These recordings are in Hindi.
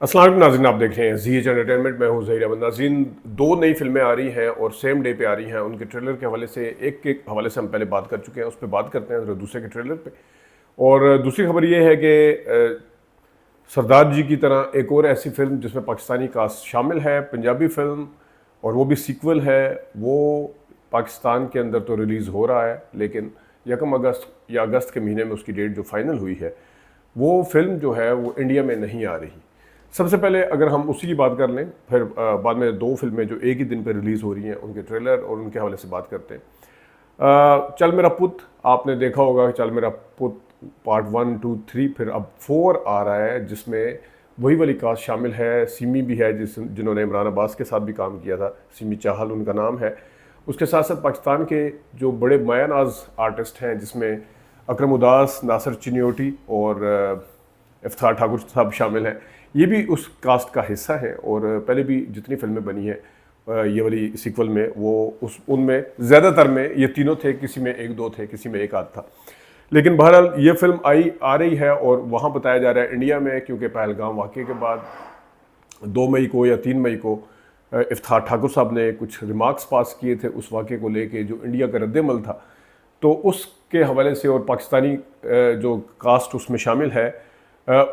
अस्सलाम वालेकुम नाज़रीन, आप देख रहे हैं ज़ी एच एंटरटेनमेंट। मैं हूँ ज़हीर अहमद। नाज़रीन, दो नई फिल्में आ रही हैं और सेम डे पे आ रही हैं। उनके ट्रेलर के हवाले से एक के हवाले से हम पहले बात कर चुके हैं, उस पर बात करते हैं ज़रा दूसरे के ट्रेलर पे। और दूसरी खबर ये है कि सरदार जी की तरह एक और ऐसी फिल्म जिसमें पाकिस्तानी कास्ट शामिल है, पंजाबी फिल्म, और वो भी सीक्वल है, वो पाकिस्तान के अंदर तो रिलीज़ हो रहा है, लेकिन 1 अगस्त या अगस्त के महीने में उसकी डेट जो फाइनल हुई है, वो फिल्म जो है वो इंडिया में नहीं आ रही। सबसे पहले अगर हम उसी की बात कर लें, फिर बाद में दो फिल्में जो एक ही दिन पर रिलीज़ हो रही हैं उनके ट्रेलर और उनके हवाले से बात करते हैं। चल मेरा पुत, आपने देखा होगा कि चल मेरा पुत पार्ट 1, 2, 3, फिर अब 4 आ रहा है, जिसमें वही वाली कास्ट शामिल है। सिमी भी है जिन्होंने इमरान अब्बास के साथ भी काम किया था, सिमी चाहल उनका नाम है। उसके साथ साथ पाकिस्तान के जो बड़े माया नाज आर्टिस्ट हैं, जिसमें अकरम उदास, नासिर चिन्योटी और इफ्तार ठाकुर साहब शामिल हैं, ये भी उस कास्ट का हिस्सा है। और पहले भी जितनी फिल्में बनी हैं ये वाली सीक्वल में, वो उनमें ज़्यादातर में ये तीनों थे, किसी में एक दो थे, किसी में एक आध था। लेकिन बहरहाल ये फिल्म आ रही है और वहाँ बताया जा रहा है इंडिया में, क्योंकि पहलगाम वाक़े के बाद 2 मई को या 3 मई को इफ्तार ठाकुर साहब ने कुछ रिमार्क्स पास किए थे उस वाक़े को लेके, जो इंडिया का रद्दमल था। तो उसके हवाले से और पाकिस्तानी जो कास्ट उसमें शामिल है,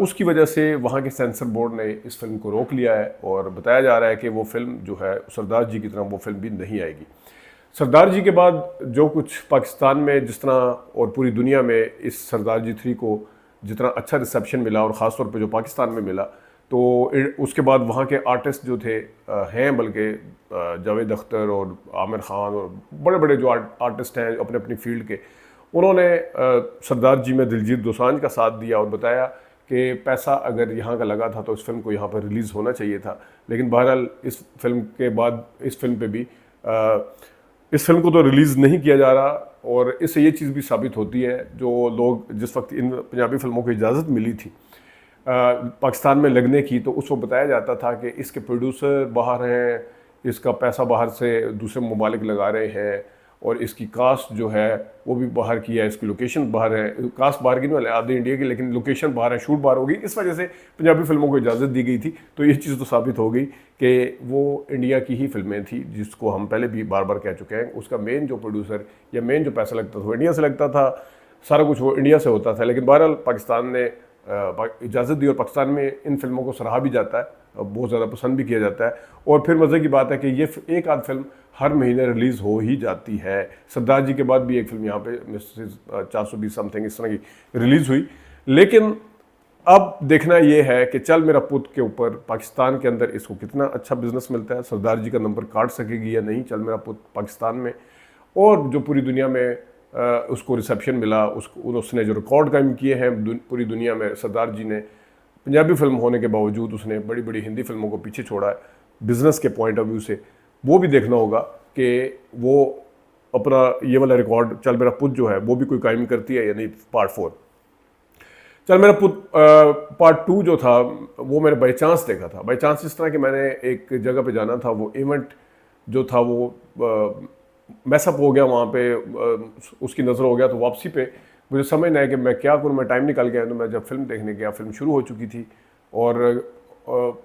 उसकी वजह से वहाँ के सेंसर बोर्ड ने इस फिल्म को रोक लिया है और बताया जा रहा है कि वो फिल्म जो है सरदार जी की तरह वो फिल्म भी नहीं आएगी। सरदार जी के बाद जो कुछ पाकिस्तान में जिस तरह और पूरी दुनिया में इस सरदार जी 3 को जितना अच्छा रिसेप्शन मिला, और ख़ास तौर पे जो पाकिस्तान में मिला, तो उसके बाद वहाँ के आर्टिस्ट जो थे हैं, बल्कि जावेद अख्तर और आमिर ख़ान और बड़े बड़े जो आर्टिस्ट हैं अपने अपनी फील्ड के, उन्होंने सरदार जी में दिलजीत दोसांझ का साथ दिया और बताया कि पैसा अगर यहाँ का लगा था तो इस फिल्म को यहाँ पर रिलीज़ होना चाहिए था। लेकिन बहरहाल इस फिल्म के बाद इस फिल्म पे भी इस फिल्म को तो रिलीज़ नहीं किया जा रहा। और इससे ये चीज़ भी साबित होती है, जो लोग जिस वक्त इन पंजाबी फिल्मों को इजाज़त मिली थी पाकिस्तान में लगने की, तो उस वक्त बताया जाता था कि इसके प्रोड्यूसर बाहर हैं, इसका पैसा बाहर से दूसरे ममालिक लगा रहे हैं, और इसकी कास्ट जो है वो भी बाहर की है, इसकी लोकेशन बाहर है। कास्ट बाहर की नहीं वाले आधे इंडिया की, लेकिन लोकेशन बाहर है, शूट बाहर हो गई। इस वजह से पंजाबी फिल्मों को इजाज़त दी गई थी। तो ये चीज़ तो साबित हो गई कि वो इंडिया की ही फिल्में थी, जिसको हम पहले भी बार बार कह चुके हैं। उसका मेन जो प्रोड्यूसर या मेन जो पैसा लगता था वो इंडिया से लगता था, सारा कुछ वो इंडिया से होता था। लेकिन बहरहाल पाकिस्तान ने इजाज़त दी और पाकिस्तान में इन फिल्मों को सराहा भी जाता है, बहुत ज़्यादा पसंद भी किया जाता है। और फिर मज़े की बात है कि ये एक आध फिल्म हर महीने रिलीज़ हो ही जाती है। सरदार जी के बाद भी एक फिल्म यहाँ पे मिसेस 420 समथिंग इस तरह की रिलीज़ हुई। लेकिन अब देखना ये है कि चल मेरा पुत के ऊपर पाकिस्तान के अंदर इसको कितना अच्छा बिजनेस मिलता है, सरदार जी का नंबर काट सकेगी या नहीं चल मेरा पुत पाकिस्तान में। और जो पूरी दुनिया में उसको रिसेप्शन मिला, उसने जो रिकॉर्ड कायम किए हैं पूरी दुनिया में, सरदार जी ने पंजाबी फिल्म होने के बावजूद उसने बड़ी बड़ी हिंदी फिल्मों को पीछे छोड़ा है बिज़नेस के पॉइंट ऑफ व्यू से। वो भी देखना होगा कि वो अपना ये वाला रिकॉर्ड चल मेरा पुत जो है वो भी कोई कायम करती है या नहीं। पार्ट 4 चल मेरा पुत पार्ट 2 जो था वो मैंने बाई चांस देखा था। बाई चांस इस तरह कि मैंने एक जगह पे जाना था, वो इवेंट जो था वो मैसअप हो गया वहाँ पे, उसकी नज़र हो गया, तो वापसी पे मुझे समझ नहीं आया कि मैं क्या करूँ। मैं टाइम निकाल गया, तो मैं जब फिल्म देखने गया, फिल्म शुरू हो चुकी थी। और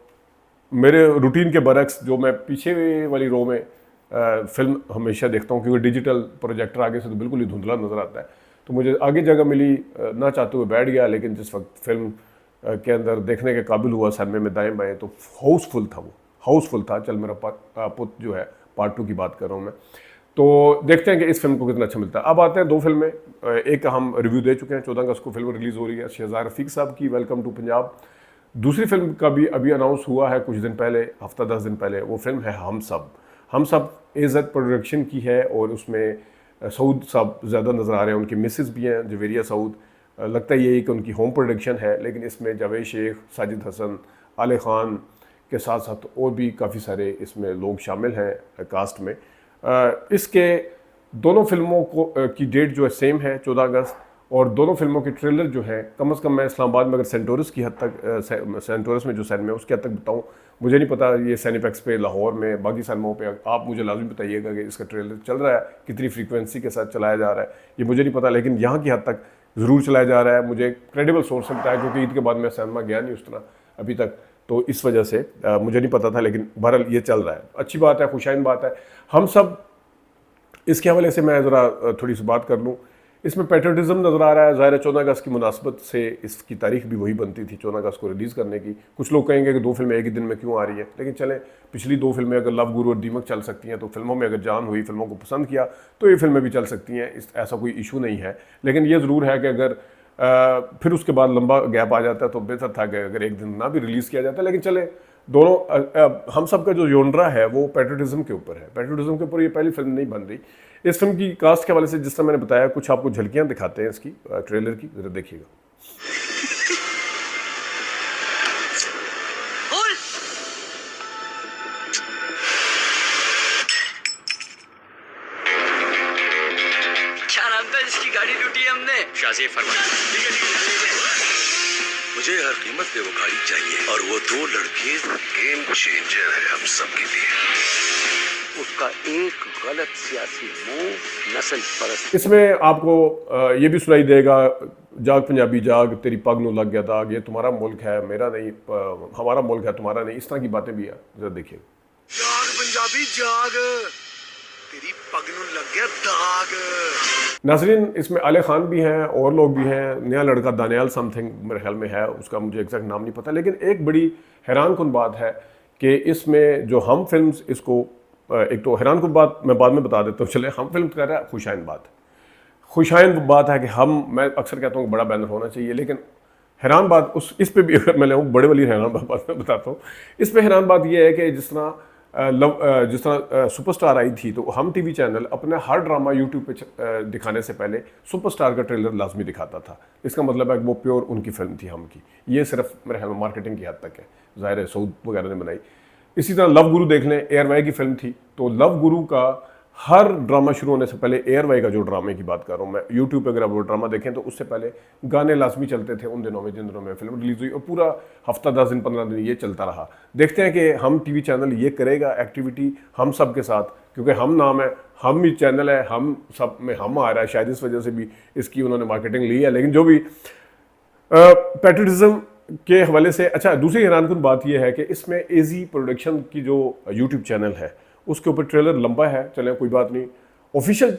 मेरे रूटीन के बरक्स जो मैं पीछे वाली रो में फिल्म हमेशा देखता हूँ, क्योंकि डिजिटल प्रोजेक्टर आगे से तो बिल्कुल ही धुंधला नज़र आता है, तो मुझे आगे जगह मिली, ना चाहते हुए बैठ गया। लेकिन जिस वक्त फिल्म के अंदर देखने के काबिल हुआ सैनमे में दाएँ बाएँ, तो हाउसफुल था, वो हाउसफुल था। चल मेरा पुत जो है पार्ट 2 की बात कर रहा हूँ मैं। तो देखते हैं कि इस फिल्म को कितना अच्छा मिलता है। अब आते हैं दो फिल्में। एक का हम रिव्यू दे चुके हैं, 14 अगस्त को फिल्म रिलीज़ हो रही है, शहजाद रफ़ीक साहब की वेलकम टू पंजाब। दूसरी फिल्म का भी अभी अनाउंस हुआ है कुछ दिन पहले, हफ्ता 10 दिन पहले। वो फिल्म है हम सब। हम सब एज़द प्रोडक्शन की है और उसमें सऊद साहब ज़्यादा नज़र आ रहे हैं, उनकी मिसेस भी हैं जवेरिया सऊद। लगता है यही कि उनकी होम प्रोडक्शन है, लेकिन इसमें जावेद शेख, साजिद हसन, आले ख़ान के साथ साथ और भी काफ़ी सारे इसमें लोग शामिल हैं कास्ट में। इसके दोनों फिल्मों की डेट जो है सेम है, 14 अगस्त। और दोनों फिल्मों के ट्रेलर जो है, कम से कम मैं इस्लामाबाद में अगर सेंटोरस की हद तक, सेंटोरस में जो सिनेमा है उसकी हद तक बताऊँ, मुझे नहीं पता ये सैनिफेक्स पे, लाहौर में, बाकी सिनेमाओं पे आप मुझे लाजमी बताइएगा कि इसका ट्रेलर चल रहा है, कितनी फ्रीक्वेंसी के साथ चलाया जा रहा है, ये मुझे नहीं पता। लेकिन यहाँ की हद तक ज़रूर चलाया जा रहा है। मुझे क्रेडिबल सोर्स से बताया, क्योंकि ईद के बाद मैं सिनेमा गया नहीं उस तरह अभी तक, तो इस वजह से मुझे नहीं पता था, लेकिन बहरहाल ये चल रहा है, अच्छी बात है, खुशाइन बात है। हम सब इसके हवाले से मैं ज़रा थोड़ी सी बात कर लूँ। इसमें पैट्रियटिज़म नज़र आ रहा है, ज़ाहिर है 14 अगस्त की मुनासबत से इसकी तारीख भी वही बनती थी 14 अगस्त को रिलीज़ करने की। कुछ लोग कहेंगे कि 2 फिल्में एक ही दिन में क्यों आ रही है, लेकिन चलें, पिछली 2 फिल्में अगर लव गुरु और दीमक चल सकती हैं तो फिल्मों में अगर जान हुई, फिल्मों को पसंद किया तो ये फिल्में भी चल सकती हैं, ऐसा कोई इशू नहीं है। लेकिन ये ज़रूर है कि अगर फिर उसके बाद लंबा गैप आ जाता है तो बेहतर था कि अगर एक दिन ना भी रिलीज़ किया जाता, लेकिन चले दोनों हम सब का जो जोनरा है वो पैट्रियटिज़म के ऊपर है, पैट्रियटिज़म के ऊपर ये पहली फिल्म नहीं बन रही। इस फिल्म की कास्ट के हवाले से जिस तरह मैंने बताया, कुछ आपको झलकियाँ दिखाते हैं इसकी ट्रेलर की, ज़रा देखिएगा। क्या नाम था जिसकी गाड़ी लूटी हमने? शाज़ी फरमान। मुझे हर कीमत पे वो गाड़ी चाहिए, और वो 2 लड़के गेम चेंजर है हम सबके लिए। उसका एक गलत सियासी मूव नस्ल परस्त। इसमें आपको ये भी सुनाई देगा, जाग पंजाबी जाग, तेरी पग नू लग गया दाग, ये तुम्हारा मुल्क है मेरा नहीं, हमारा मुल्क है तुम्हारा नहीं, इस तरह की बातें भी है, जरा देखिए। जाग पंजाबी जाग, तेरी पग नू लग गया दाग। नाज़रीन, इसमें आले खान भी हैं और लोग भी हैं, नया लड़का दानियाल समथिंग मेरे ख्याल में है, उसका मुझे एग्जैक्ट नाम नहीं पता। लेकिन एक बड़ी हैरान कुन बात है कि इसमें जो हम फिल्म्स, इसको एक तो हैरान कुन बात मैं बाद में बता देता हूँ, चले, हम फिल्म कर रहा है खुशाइन बात। खुशाइन बात है कि मैं अक्सर कहता हूँ बड़ा बैनर होना चाहिए, लेकिन हैरान बात इस पे भी अगर मैं ले बड़े वाली हैरान बात मैं बताता हूँ। इस पे हैरान बात यह है कि जिस तरह सुपरस्टार आई थी, तो हम टीवी चैनल अपना हर ड्रामा यूट्यूब पे दिखाने से पहले सुपरस्टार का ट्रेलर लाजमी दिखाता था। इसका मतलब है कि वो प्योर उनकी फिल्म थी, हम की। ये सिर्फ मेरे ख्याल में मार्केटिंग की हद तक है, ज़ाहिर है सऊद वगैरह ने बनाई। इसी तरह लव गुरु देख लें, एयरवाई की फिल्म थी, तो लव गुरु का हर ड्रामा शुरू होने से पहले, एयरवाई का जो ड्रामे की बात कर रहा हूँ मैं, यूट्यूब पे अगर आप वो ड्रामा देखें तो उससे पहले गाने लाजमी चलते थे उन दिनों में जिन दिनों में फिल्म रिलीज़ हुई, और पूरा हफ्ता 10 दिन 15 दिन ये चलता रहा। देखते हैं कि हम टीवी चैनल ये करेगा एक्टिविटी हम सब के साथ, क्योंकि हम नाम है, हम ही चैनल है, हम सब में हम आ रहा है, शायद इस वजह से भी इसकी उन्होंने मार्केटिंग ली है। लेकिन जो भी पैट्रियटिज़म के हवाले से, अच्छा, दूसरी हैरानकुन बात यह है कि इसमें एजी प्रोडक्शन की जो यूट्यूब चैनल है उसके ऊपर ट्रेलर लंबा है, चलें कोई बात नहीं। ऑफिशियल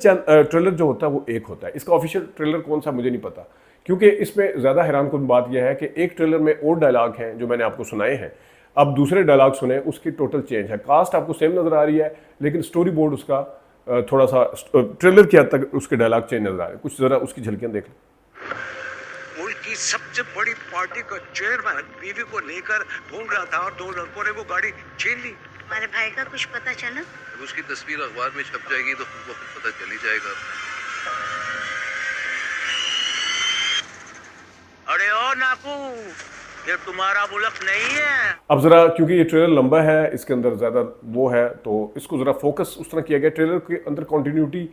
ट्रेलर जो होता है वो एक होता है, इसका ऑफिशियल ट्रेलर कौन सा मुझे नहीं पता, क्योंकि इसमें ज़्यादा हैरानकुन बात यह है कि एक ट्रेलर में और डायलॉग हैं जो मैंने आपको सुनाए हैं, अब दूसरे डायलॉग सुने, उसकी टोटल चेंज है। कास्ट आपको सेम नज़र आ रही है, लेकिन स्टोरी बोर्ड उसका थोड़ा सा ट्रेलर की हद तक उसके डायलॉग चेंज नज़र आ रहे हैं। कुछ ज़रा उसकी झलकियाँ देख लें। मुल्क की सबसे बड़ी पार्टी का चेयरमैन बीवी को लेकर घूम रहा था और 2 लड़कों ने वो गाड़ी छीन ली। हमारे भाई का कुछ पता चला? उसकी तस्वीर अखबार में छप जाएगी तो पता चल ही जाएगा। अरे ओ नाकू, ये तुम्हारा मुल्क नहीं है। अब ज़रा क्योंकि ये ट्रेलर लंबा है, इसके अंदर ज़्यादा वो है, तो इसको ज़रा फोकस उस तरह किया गया। ट्रेलर के अंदर कंटिन्यूटी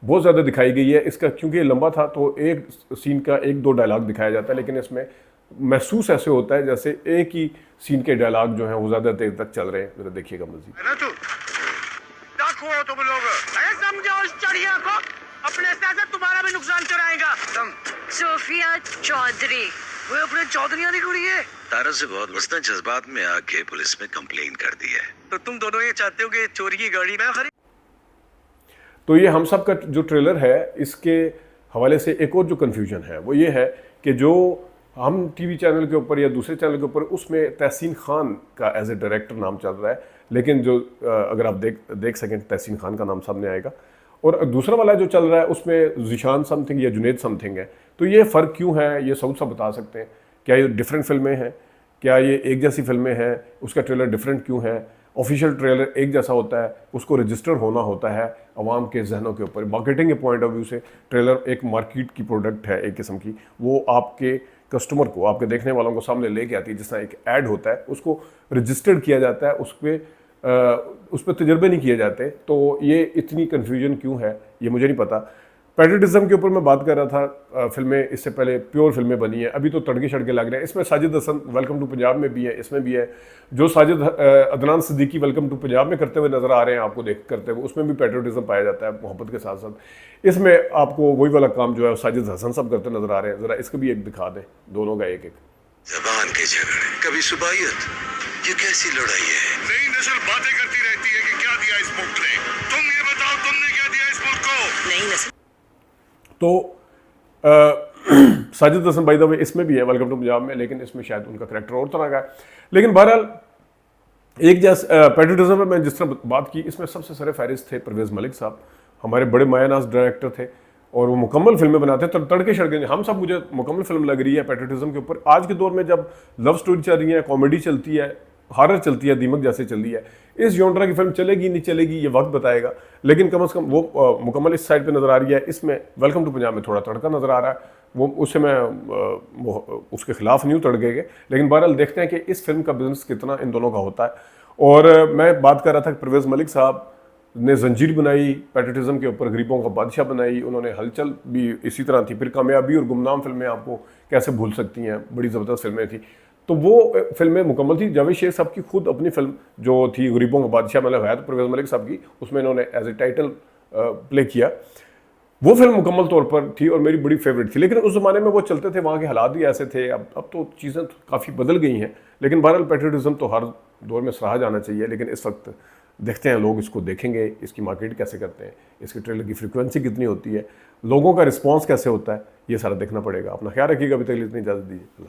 बहुत ज़्यादा दिखाई गई है इसका, क्योंकि ये लंबा था तो एक सीन का 1-2 डायलॉग दिखाया जाता है, लेकिन इसमें महसूस ऐसे होता है जैसे एक ही सीन के डायलॉग जो हैं वो ज़्यादा देर तक चल रहे हैं। ज़रा देखिएगा मज़ीद। है ना तू? डाकू हो तुम लोग। अरे समझो उस चिड़िया को, अपने साथ तुम्हारा भी नुकसान कराएगा। सोफिया चौधरी, वो अपने चौधरी की कुड़ी है। तारा से बहुत मस्त जज्बात में आके पुलिस में कंप्लेन कर दी है। तो तुम दोनों ये चाहते हो कि चोरी की गाड़ी मैं खरीद? तो ये हम सब का जो ट्रेलर है, इसके हवाले से एक और जो कन्फ्यूजन है वो ये है कि जो हम टीवी चैनल के ऊपर या दूसरे चैनल के ऊपर, उसमें तहसीन खान का एज ए डायरेक्टर नाम चल रहा है, लेकिन जो अगर आप देख सकें तहसीन खान का नाम सामने आएगा, और दूसरा वाला जो चल रहा है उसमें ज़ीशान समथिंग या जुनेद समथिंग है। तो ये फ़र्क क्यों है, ये सऊद साहब बता सकते हैं? क्या ये डिफरेंट फिल्में हैं? क्या ये एक जैसी फिल्में हैं? उसका ट्रेलर डिफरेंट क्यों है? ऑफिशियल ट्रेलर एक जैसा होता है, उसको रजिस्टर होना होता है अवाम के जहनों के ऊपर। मार्केटिंग के पॉइंट ऑफ व्यू से ट्रेलर एक मार्केट की प्रोडक्ट है एक किस्म की, वो आपके कस्टमर को, आपके देखने वालों को सामने लेके आती है। जिस तरह एक ऐड होता है उसको रजिस्टर्ड किया जाता है, उस पर तजर्बे नहीं किए जाते। तो ये इतनी कन्फ्यूजन क्यों है ये मुझे नहीं पता। पैट्रियटिज़म के ऊपर मैं बात कर रहा था, फिल्में इससे पहले प्योर फिल्में बनी हैं, अभी तो तड़के शड़के लग रहे हैं। इसमें साजिद हसन वेलकम टू पंजाब में भी है, इसमें भी है। जो साजिद अदनान सिद्दीकी वेलकम टू पंजाब में करते हुए नज़र आ रहे हैं आपको करते हुए, उसमें भी पैट्रियटिज़म पाया जाता है मोहब्बत के साथ साथ। इसमें आपको वही वाला काम जो है साजिद हसन सब करते नज़र आ रहे हैं। ज़रा इसका भी एक दिखा दें, दोनों का एक एक। ज़बान के झगड़े, कभी सुबाहियत ये कैसी लड़ाई है? नई नस्ल बातें करती रहती है कि क्या दिया इस मुल्क ने। तुम ये बताओ तुमने क्या दिया इस मुल्क को। नई नस्ल तो Sajid Hasan by the way इसमें भी है वेलकम टू पंजाब में, लेकिन इसमें शायद उनका करैक्टर और तरह का है। लेकिन बहरहाल एक जैसे पैट्रियटिज्म में मैं जिस तरह बात की, इसमें सबसे सर फहरिस्त थे परवेज़ मलिक साहब, हमारे बड़े मायानाज डायरेक्टर थे और वो मुकम्मल फिल्में बनाते थे। तड़के शड़के हम सब, मुझे मुकम्मल फिल्म लग रही है पैट्रियटिज्म के ऊपर। आज के दौर में जब लव स्टोरी चल रही है, कॉमेडी चलती है, हॉरर चलती है, दीमक जैसे चल रही है, इस जॉनरा की फिल्म चलेगी नहीं चलेगी ये वक्त बताएगा। लेकिन कम से कम वो मुकम्मल इस साइड पे नज़र आ रही है। इसमें वेलकम टू पंजाब में थोड़ा तड़का नज़र आ रहा है, वो उससे मैं उसके खिलाफ नहीं हूँ तड़के के। लेकिन बहरहाल देखते हैं कि इस फिल्म का बिजनेस कितना इन दोनों का होता है। और मैं बात कर रहा था कि परवेज़ मलिक साहब ने जंजीर बनाई पैट्रियटिज्म के ऊपर, गरीबों का बादशाह बनाई, उन्होंने हलचल भी इसी तरह थी, फिर कामयाबी और गुमनाम फिल्में आपको कैसे भूल सकती हैं, बड़ी ज़बरदस्त फिल्में थी। तो वो फिल्में मुकम्मल थी। जावेद शेख साहब की खुद अपनी फिल्म जो थी गरीबों का बादशाह, मतलब है तो परवेज़ मलिक साहब की, उसमें इन्होंने एज ए टाइटल प्ले किया। वो फिल्म मुकम्मल तौर पर थी और मेरी बड़ी फेवरेट थी। लेकिन उस ज़माने में वो चलते थे, वहाँ के हालात भी ऐसे थे। अब तो चीज़ें काफ़ी बदल गई हैं। लेकिन बहरहाल पैट्रियटिज्म तो हर दौर में सराहा जाना चाहिए। लेकिन इस वक्त देखते हैं लोग इसको देखेंगे, इसकी मार्केट कैसे करते हैं, इसके ट्रेलर की फ्रीक्वेंसी कितनी होती है, लोगों का रिस्पॉन्स कैसे होता है, ये सारा देखना पड़ेगा। अपना ख्याल रखिएगा। अभी तक इतनी इजाज़त दीजिए।